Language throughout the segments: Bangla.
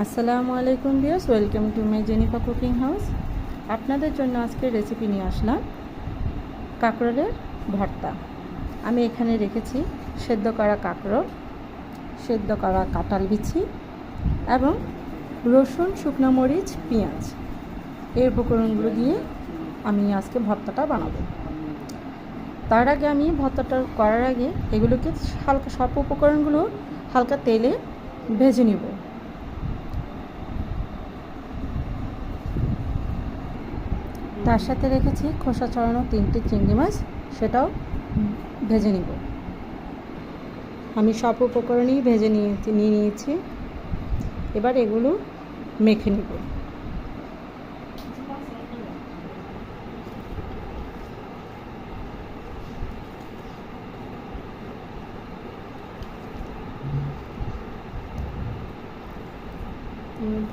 আসসালামু আলাইকুম viewers, welcome to my Jenifa cooking house. আপনাদের জন্য আজকের রেসিপি নিয়ে আসলাম কাঁকরোলের ভর্তা। আমি এখানে রেখেছি সেদ্ধ করা কাঁকরোল, সেদ্ধ করা কাঁঠাল বিচি এবং রসুন, শুকনো মরিচ, পেঁয়াজ। এই উপকরণগুলো দিয়ে আমি আজকে ভর্তাটা বানাবো। তার আগে আমি ভর্তাটা করার আগে এগুলোকে হালকা, সব উপকরণগুলো হালকা তেলে ভেজে নিব। তার সাথে রেখেছি খোসা ছড়ানো 3টি চিংড়ি মাছ, সেটাও ভেজে নিব। আমি সব উপকরণই ভেজে নিয়েছি। এবার এগুলো মেখে নিব।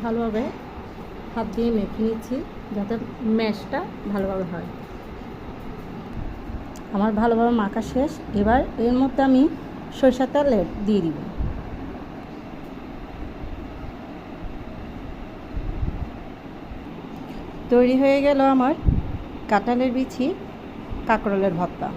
ভালোভাবে হাত দিয়ে মেখে নিচ্ছি যাতে ম্যাশটা ভালোভাবে হয়। আমার ভালোভাবে মাখা শেষ। এবার এর মধ্যে আমি সরিষার তেল দিয়ে দিব। তৈরি হয়ে গেল আমার কাঁঠালের বিচি কাঁকরোলের ভর্তা।